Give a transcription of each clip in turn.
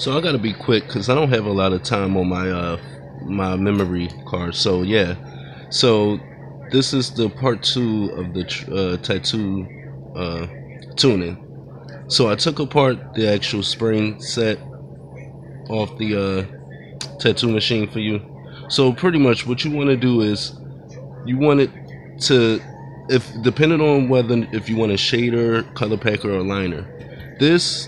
So I gotta be quick because I don't have a lot of time on my memory card. So yeah, so this is the part two of the tattoo uh, tuning. So I took apart the actual spring set off the tattoo machine for you. So pretty much what you want to do is you want it to, if depending on whether if you want a shader, color packer, or liner. This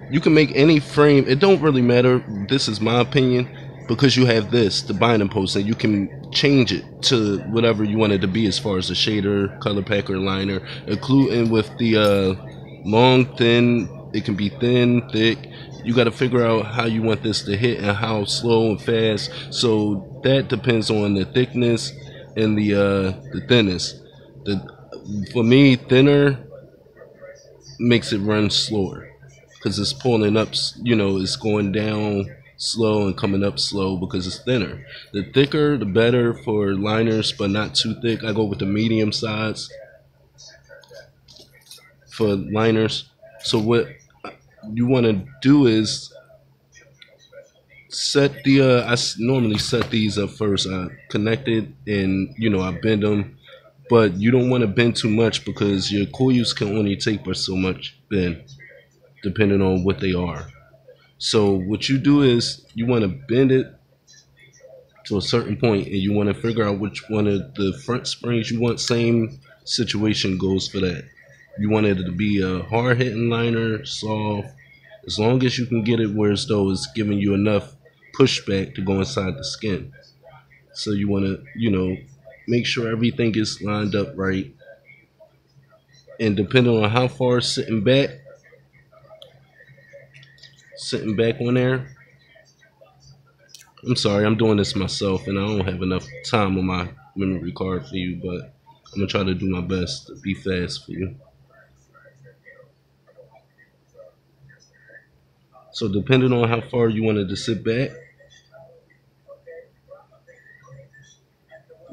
you can make any frame. It don't really matter. This is my opinion because you have this the binding post and you can change it to whatever you want it to be as far as the shader, color packer, liner, including with the long, thin. It can be thin, thick. You got to figure out how you want this to hit and how slow and fast. So that depends on the thickness and the thinness. For me, thinner makes it run slower because it's pulling up. It's going down slow and coming up slow because it's thinner. The thicker, the better for liners, but not too thick. I go with the medium size for liners. So what you want to do is set the I normally set these up first. I connect it and I bend them, but you don't want to bend too much because your coils can only take but so much bend depending on what they are. So what you do is you want to bend it to a certain point and you want to figure out which one of the front springs you want. Same situation goes for that. You want it to be a hard hitting liner, soft, as long as you can get it where as though it's giving you enough pushback to go inside the skin. So you want to, make sure everything is lined up right. And depending on how far sitting back on there. I'm sorry, I'm doing this myself and I don't have enough time on my memory card for you, but I'm going to try to do my best to be fast for you. So depending on how far you wanted to sit back,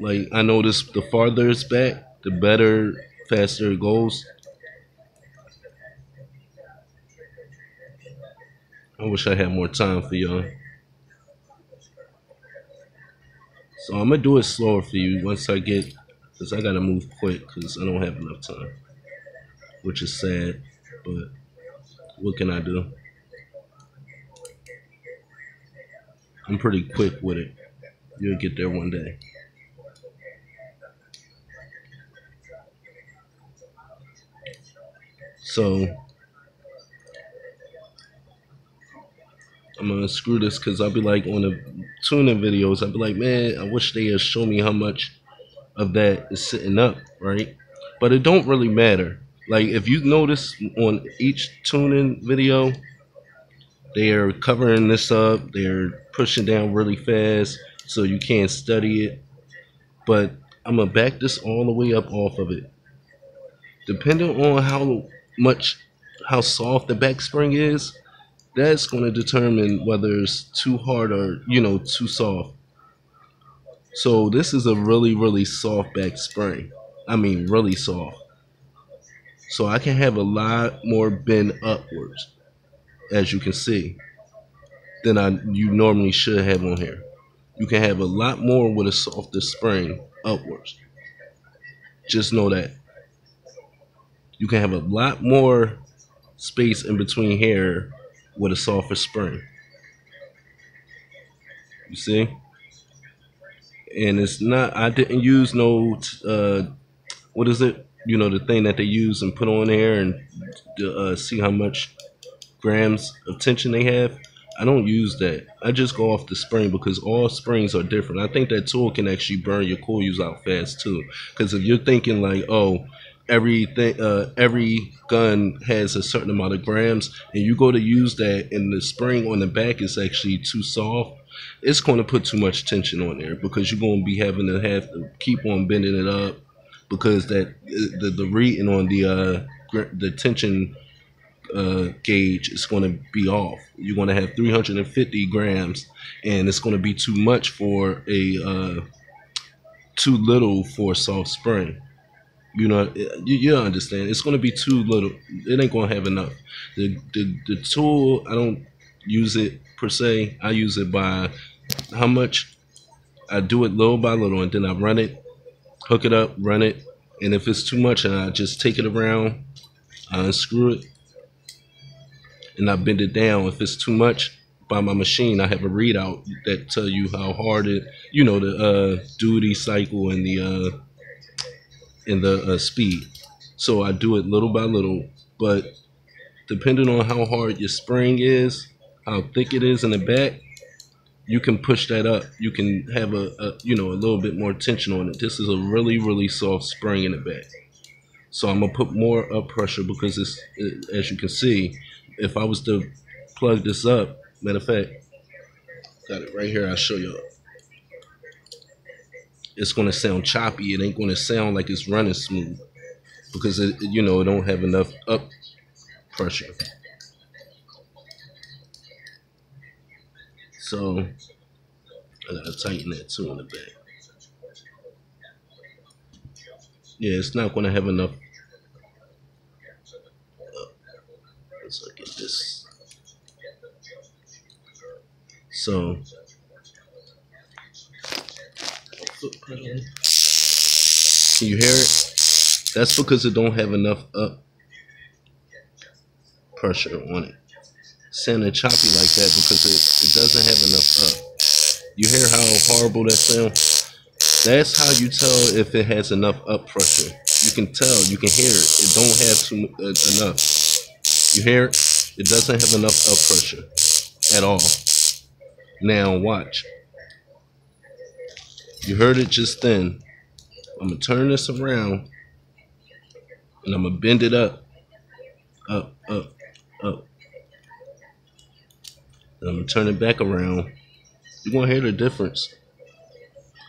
like I noticed the farther it's back, the better, faster it goes. I wish I had more time for y'all. So I'm gonna do it slower for you once I get, because I gotta move quick because I don't have enough time, which is sad, but what can I do? I'm pretty quick with it. You'll get there one day. So I'm gonna screw this because I'll be like on the tuning videos, I'll be like, man, I wish they had shown me how much of that is sitting up, right? But it don't really matter. Like if you notice on each tuning video, they are covering this up, they're pushing down really fast so you can't study it. But I'm gonna back this all the way up off of it. Depending on how soft the back spring is, that's going to determine whether it's too hard or too soft. So this is a really, really soft back spring. I mean really soft. So I can have a lot more bend upwards, as you can see, than you normally should have on here. You can have a lot more with a softer spring upwards. Just know that. You can have a lot more space in between here with a softer spring. You see? And it's not, I didn't use no what is it, the thing that they use and put on there and see how much grams of tension they have. I don't use that. I just go off the spring because all springs are different. I think that tool can actually burn your coils out fast too, because if you're thinking like, oh, every gun has a certain amount of grams and you go to use that and the spring on the back is actually too soft, it's going to put too much tension on there because you're going to be having to keep on bending it up because that the reading on the tension gauge is going to be off. You're going to have 350 grams and it's going to be too much for too little for a soft spring. You understand. It's going to be too little. It ain't going to have enough. The tool, I don't use it per se. I use it by how much I do it little by little, and then I run it, hook it up, run it, and if it's too much, and I just take it around, I unscrew it, and I bend it down. If it's too much by my machine, I have a readout that tell you how hard it, the duty cycle and the speed. So I do it little by little, but depending on how hard your spring is, how thick it is in the back, you can push that up. You can have a little bit more tension on it. This is a really, really soft spring in the back. So I'm gonna put more up pressure because as you can see, if I was to plug this up, matter of fact, got it right here, I'll show you. It's gonna sound choppy. It ain't gonna sound like it's running smooth because it don't have enough up pressure. So I gotta tighten that too in the back. Yeah, it's not gonna have enough. Let's look at this. So can you hear it? That's because it don't have enough up pressure on it. Sounding choppy like that because it doesn't have enough up. You hear how horrible that sounds? That's how you tell if it has enough up pressure. You can tell, you can hear it. It don't have enough. You hear it? It doesn't have enough up pressure at all. Now watch. You heard it just then. I'm gonna turn this around and I'm gonna bend it up. Up. And I'm gonna turn it back around. You're gonna hear the difference.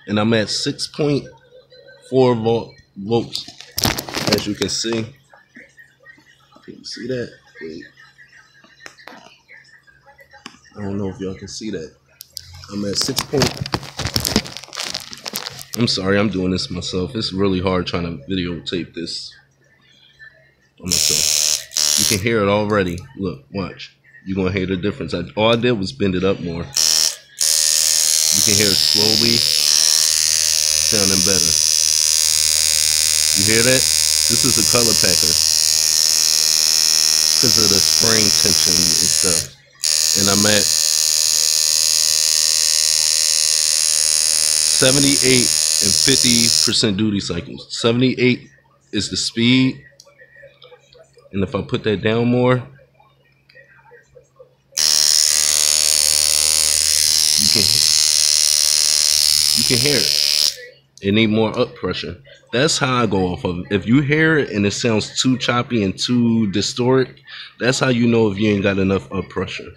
And I'm at 6.4 volts, as you can see. Can you see that? I don't know if y'all can see that. I'm at 6. I'm sorry, I'm doing this myself. It's really hard trying to videotape this on myself. You can hear it already. Look, watch. You're gonna hear the difference. All I did was bend it up more. You can hear it slowly sounding better. You hear that? This is a color packer because of the spring tension and stuff. And I'm at 78 and 50% duty cycles. 78 is the speed, and if I put that down more, you can hear it. It need more up pressure. That's how I go off of it. If you hear it and it sounds too choppy and too distorted, that's how you know if you ain't got enough up pressure.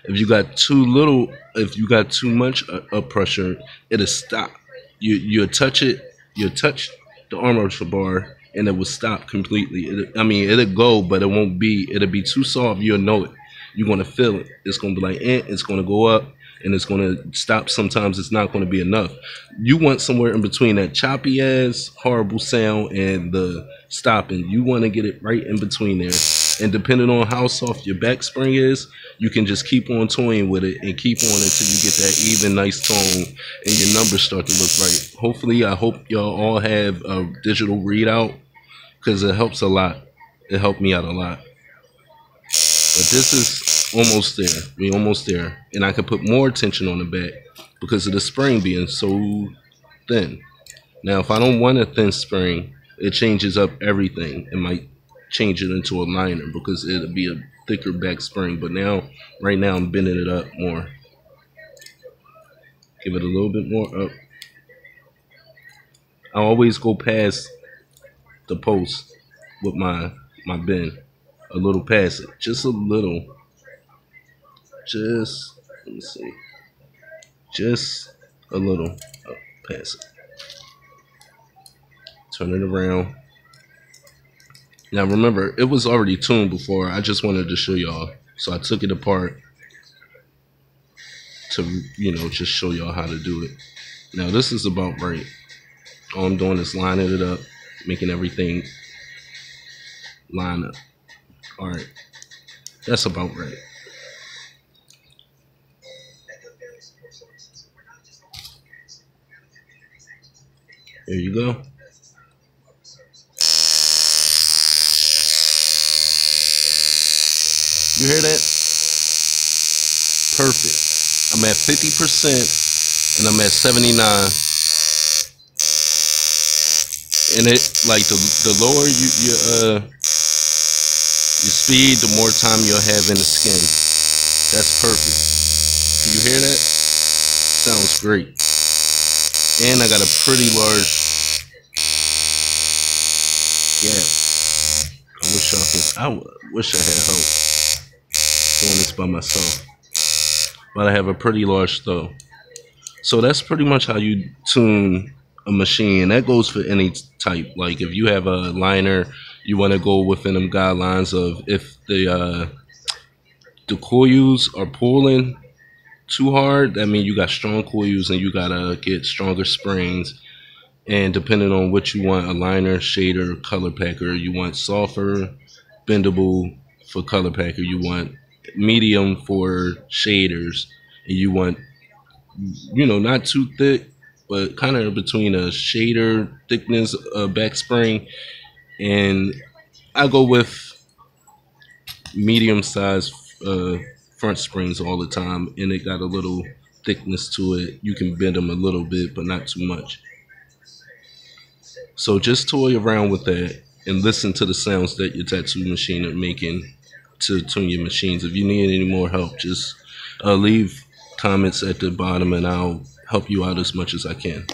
If you got too little, if you got too much up pressure, it'll stop. You'll touch it, you'll touch the armature bar, and it will stop completely. It'll go, but it'll be too soft. You'll know it. You're gonna feel it. It's gonna be like, it's gonna go up, and it's gonna stop. Sometimes it's not gonna be enough. You want somewhere in between that choppy ass horrible sound and the stopping. You want to get it right in between there. And depending on how soft your back spring is, you can just keep on toying with it and keep on until you get that even nice tone and your numbers start to look right. Hopefully, I hope y'all all have a digital readout because it helps a lot. It helped me out a lot. But this is almost there. We're almost there. And I can put more tension on the back because of the spring being so thin. Now, if I don't want a thin spring, it changes up everything. It might change it into a liner because it'll be a thicker back spring. But right now, I'm bending it up more. Give it a little bit more up. I always go past the post with my bend. A little past it. Just a little. Let me see. Just a little up past it. Turn it around. Now remember, it was already tuned before. I just wanted to show y'all. So I took it apart to, just show y'all how to do it. Now this is about right. All I'm doing is lining it up, making everything line up. All right. That's about right. There you go. You hear that? Perfect. I'm at 50% and I'm at 79. And it like the lower your speed, the more time you'll have in the skin. That's perfect. Can you hear that? Sounds great. And I got a pretty large gap. I wish I had help doing this by myself. But I have a pretty large throw. So that's pretty much how you tune a machine. That goes for any type. Like if you have a liner, you want to go within them guidelines of if the coils are pulling too hard, that means you got strong coils and you gotta get stronger springs. And depending on what you want, a liner, shader, color packer, you want softer, bendable for color packer, you want medium for shaders, and you want, not too thick, but kind of between a shader thickness back spring. And I go with medium size front springs all the time, and it got a little thickness to it. You can bend them a little bit, but not too much. So just toy around with that and listen to the sounds that your tattoo machine are making to tune your machines. If you need any more help, just leave comments at the bottom and I'll help you out as much as I can.